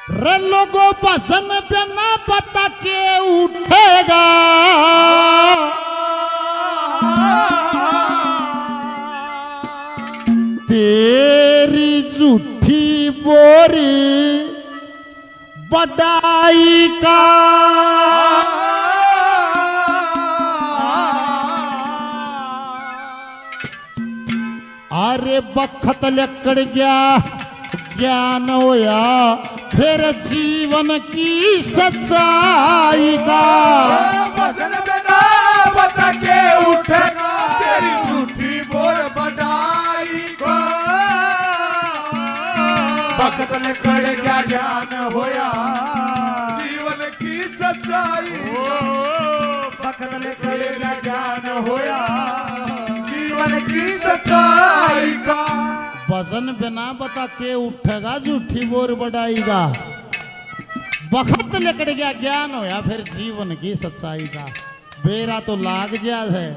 रे लोगों बसन बिना पता के उठेगा, तेरी झूठी बोरी बड़ाई का। अरे बखत लकड़ गया ज्ञान होया, फिर जीवन की सच्चाई का। बदन बिना बता के उठेगा, तेरी झूठी बोल बढ़ाई को। बखत लकड़ गया ज्ञान होया, जीवन की सच्चाई। बखत लकड़ गया ज्ञान होया, जीवन की सच्चाई का। वजन बिना बता के उठेगा, झूठी बोर बढ़ाएगा। बखत लकड़ गया ज्ञान होया, फिर जीवन की सच्चाई का। बेरा तो लाग जा है,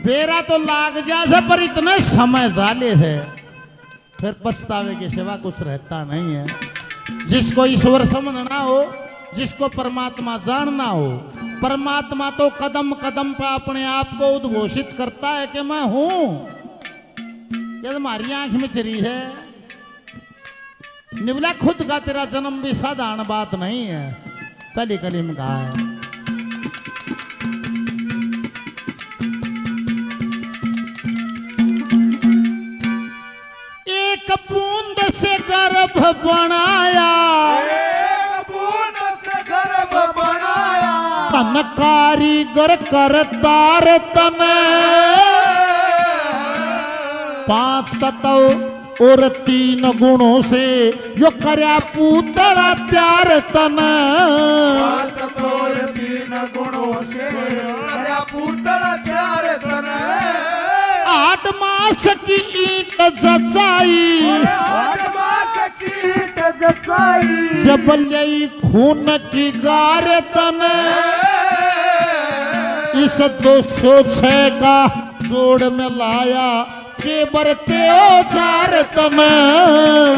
बेरा तो लाग जा है, पर इतने समय जाले है, फिर पछतावे के सिवा कुछ रहता नहीं है। जिसको ईश्वर समझना हो, जिसको परमात्मा जानना हो, परमात्मा तो कदम कदम पर अपने आप को उद्घोषित करता है कि मैं हूं। ये तुम्हारी आंख में चरी है, निबला खुद का तेरा जन्म भी साधारण बात नहीं है। पहली कली में कहा है, एक बूंद से गर्भ बनाया, एक बूंद से गर्भ बनाया, तन कारीगर करतार तन। 5 तत्व और 3 गुणों से यो करया पूतला त्यार तन। 5 तत्व और 3 गुणों से करया पूतला त्यार तन। 8 मास की ईंट जचाई, 8 मास की ईंट जचाई, जब लई खून की गार तन। इस 206 का जोड़ में लाया के बरते औजार तन।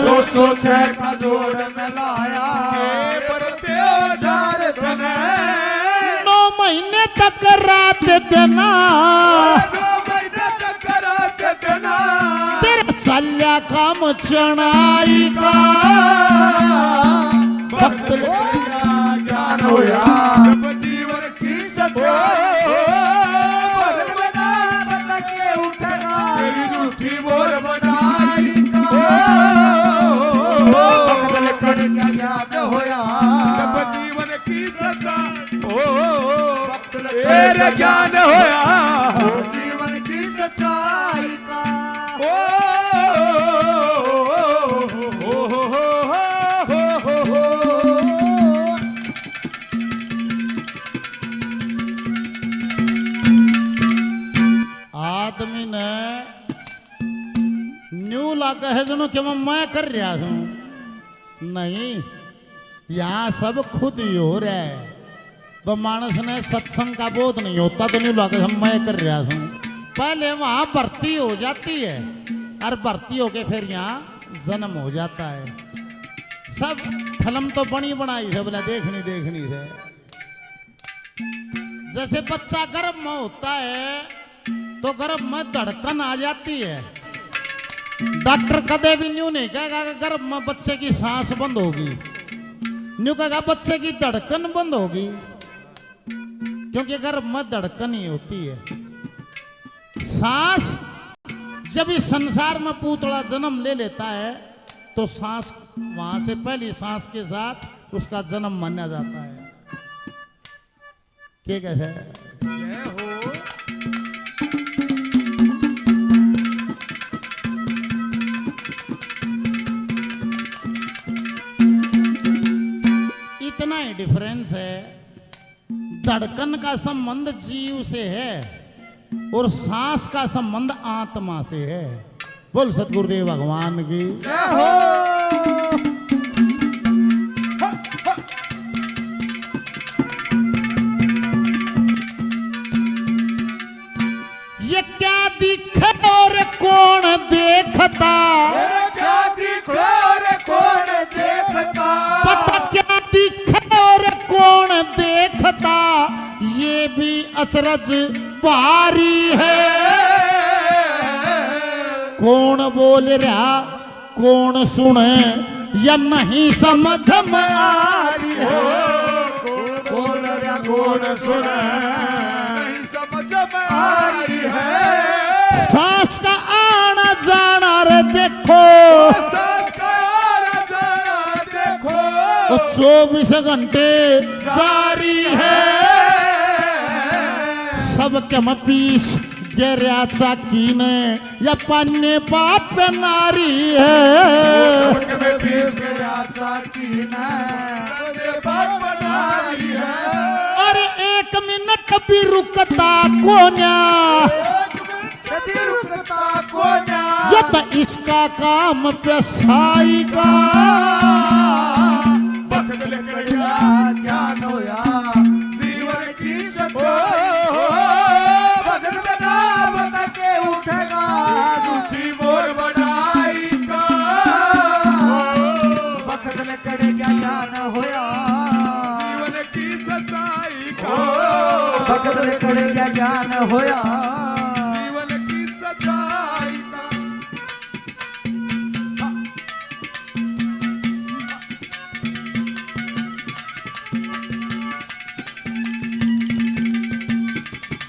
206 का जोड़ में लाया के बरते औजार तन। 9 महीने तक रात देना, 9 महीने तक रात देना, तेरा चल्या काम चढ़ाई का। भक्त ज्ञान होया, जब जीवन की सच्चाई। बदन बिना बता के उठेगा, तेरी झूठी बोल बनाई का। भक्त लकड़ का ज्ञान होया, जब जीवन की सच्चाई। तेरे ज्ञान होया, जीवन की सच्चाई का। आदमी ने न्यू लागा है जनो कि मैं कर रहा हूं। नहीं, यहां सब खुद ही हो रहा है। तो मानस ने सत्संग का बोध नहीं होता तो न्यू लागा हम मैं कर रहा हूं। पहले वहां भर्ती हो जाती है, और भर्ती होके फिर यहाँ जन्म हो जाता है। सब फिल्म तो बनी बनाई है, बोला देखनी देखनी है। जैसे बच्चा गर्भ में होता है तो गर्भ में धड़कन आ जाती है। डॉक्टर कदे भी न्यू नहीं कहेगा कि गर्भ में बच्चे की सांस बंद होगी, न्यू कहेगा बच्चे की धड़कन बंद होगी, क्योंकि गर्भ में धड़कन ही होती है। सांस जब इस संसार में पूतड़ा जन्म ले लेता है तो सांस वहां से पहली सांस के साथ उसका जन्म माना जाता है। क्या कहते हैं? जय हो। इतना ही डिफरेंस है। धड़कन का संबंध जीव से है और सांस का संबंध आत्मा से है। बोल सतगुरुदेव भगवान की जय हो। ये क्या दिखे और कौन देखता, क्या दिखो रे कौन दे अचरज बारी है। कौन बोल रहा कौन सुने या नहीं समझ में आ रही है। बोल रहा कौन सुने नहीं समझ में आ रही है। सांस का आना जाना रे देखो, सांस का आना जाना देखो, 24 घंटे जारी है। सब कम पीस गेऱ्याचा कीने या पान्य पाप नारी है। अरे 1 मिनट भी रुकता कोन्या, या तो इसका काम पेशाई का। ज्ञान होया जीवन की सच्चाई, भजन बना बता के उठेगा झूठी मोर बढ़ाई का। भक्त लकड़े क्या ज्ञान होया जीवन की सच्चाई का। भक्त लकड़े क्या ज्ञान होया जीवन की सच्चाई का।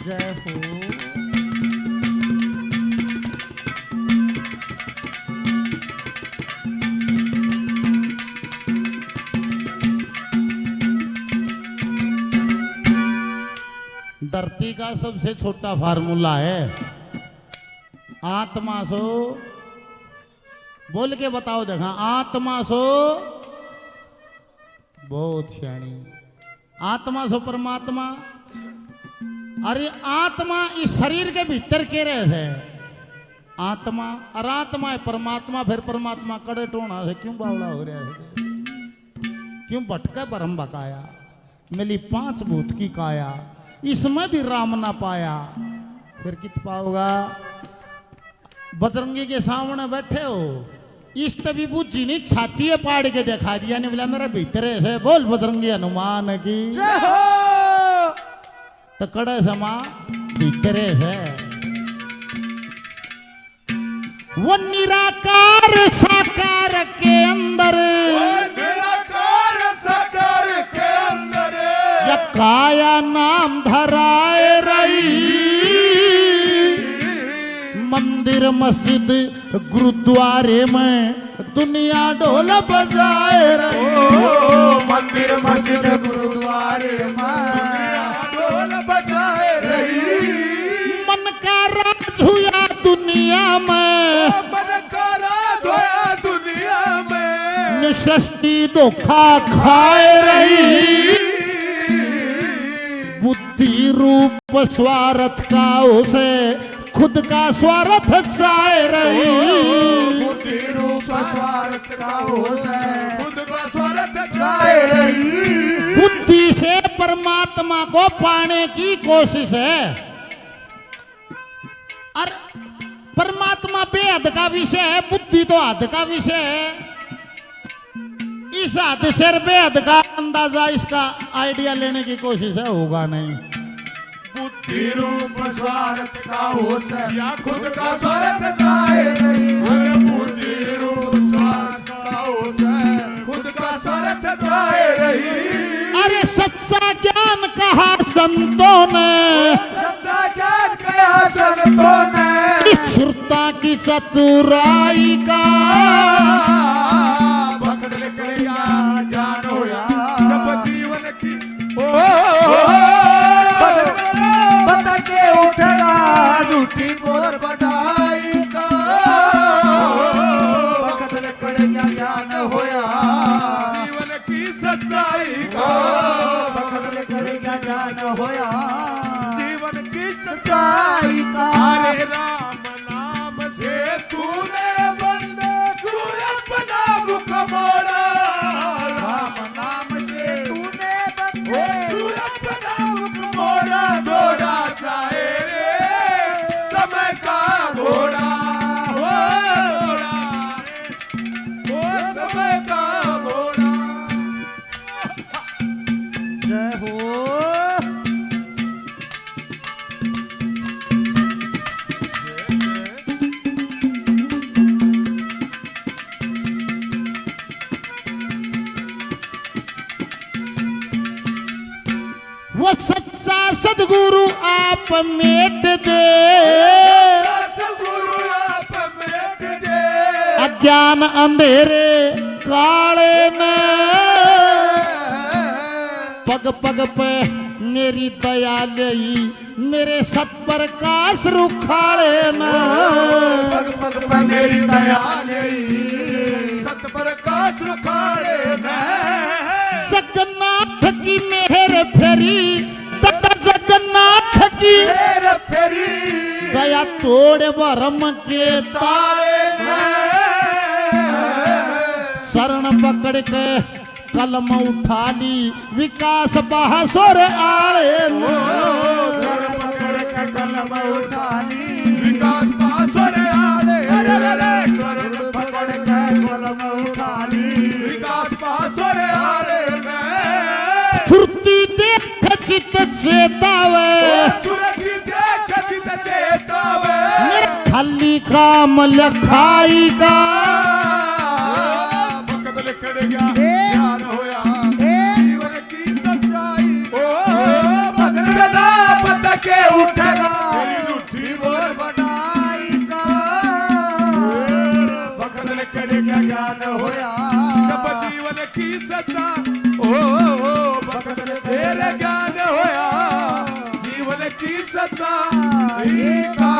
जय हो। धरती का सबसे छोटा फार्मूला है आत्मा सो। बोल के बताओ देखा, आत्मा सो बहुत श्याणी, आत्मा सो परमात्मा। अरे आत्मा इस शरीर के भीतर के रहे थे आत्मा, और आत्मा है परमात्मा। फिर परमात्मा कड़े टोना से क्यों बावड़ा हो रहा है, क्यों भटका ब्रह्म बकाया। मिली 5 भूत की काया, इसमें भी राम ना पाया, फिर कित पाओगा। बजरंगी के सामने बैठे हो, इस तभी बुझी नहीं, छाती पाड़ के दिखा दिया ने बोला मेरा भीतर है। बोल बजरंगी हनुमान की जय हो। तो कड़े समा भीतरे है वो निराकार साकार के अंदर, निराकार साकार के अंदर या काया नाम धराए रही। मंदिर मस्जिद गुरुद्वारे में दुनिया ढोल बजाए रही। मंदिर मस्जिद गुरुद्वारे में ढोल बजाए रही। मन का राज हुआ दुनिया में, मन का राज हुआ दुनिया में। सृष्टि धोखा खाए रही। बुद्धि रूप स्वार्थ का उसे खुद का स्वार्थ चाहे रही। बुद्धि रूप स्वार्थ का उसे खुद का स्वार्थ चाहे रही। बुद्धि से परमात्मा को पाने की कोशिश है, और परमात्मा बेहद का विषय है, बुद्धि तो हद का विषय है। इस हद से बेहद का अंदाजा, इसका आइडिया लेने की कोशिश है, होगा नहीं। बुद्धि रूप स्वार्थ का होश या खुद का स्वार्थ चाहे नहीं। बुद्धि रूप स्वार्थ का होश खुद का स्वार्थ चाहे रही। अरे सच्चा ज्ञान कहा संतों ने, सच्चा ज्ञान कहा संतों ने। इस श्रुता की चतुराई का भक्त लिखड़िया ज्ञान होया जब जीवन की बता के उठेगा झूठी मोर बढ़ाई का। भक्त लिखड़िया ज्ञान होया जीवन की सच्चाई का। भक्त लिखड़िया ज्ञान होया जीवन की सच्चाई का। हरे राम नाम से तूने बंदे तू अपना मुख मोड़ा। राम नाम से तूने बंदे तू अपना मुख मोड़ा। घोड़ा चाहे रे समय का घोड़ा हो घोड़ा रे वो समय का घोड़ा। जय हो। वो सच्चा सदगुरु आप मेट दे, सतगुरु आप मेट दे, अज्ञान अंधेरे काले न, पग पग पे मेरी दया लई मेरे सत्प्रकाश रुखाड़े न, पग पग पे मेरी दया लई सतप्रकाश रुखाड़े न, जगन्नाथ की मेहर फेरी तथा जगन्नाथ की मेरे फेरी दया तोड़े भरम के ताले ताले शरण पकड़ के कलम उठा ली विकास बहासुर आले न, शरण पकड़ के कलम उठा ली विकास बासुर आले, शरण पकड़ के कलम उठा ली विकास बासुर आले फुर्ती देख चित चेतावे, सुरखी देख चित चेतावे, मेरा खाली काम लखाई का भक्त लिखड़ गया ज्ञान होया जीवन की सच्चाई, ओ भगत गदा पत के उठेगा तेरी रूठी बोल बढ़ाई का, भगत लिखड़ गया ज्ञान होया जब जीवन की सच्चा, ओ भगत तेरे ज्ञान होया जीवन की सच्चाई का।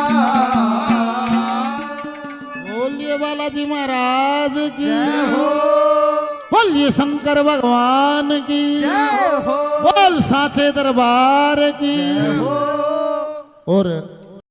बोलिए बालाजी महाराज की जय हो, बोलिए शंकर भगवान की जय हो, बोल सांचे दरबार की जय हो। और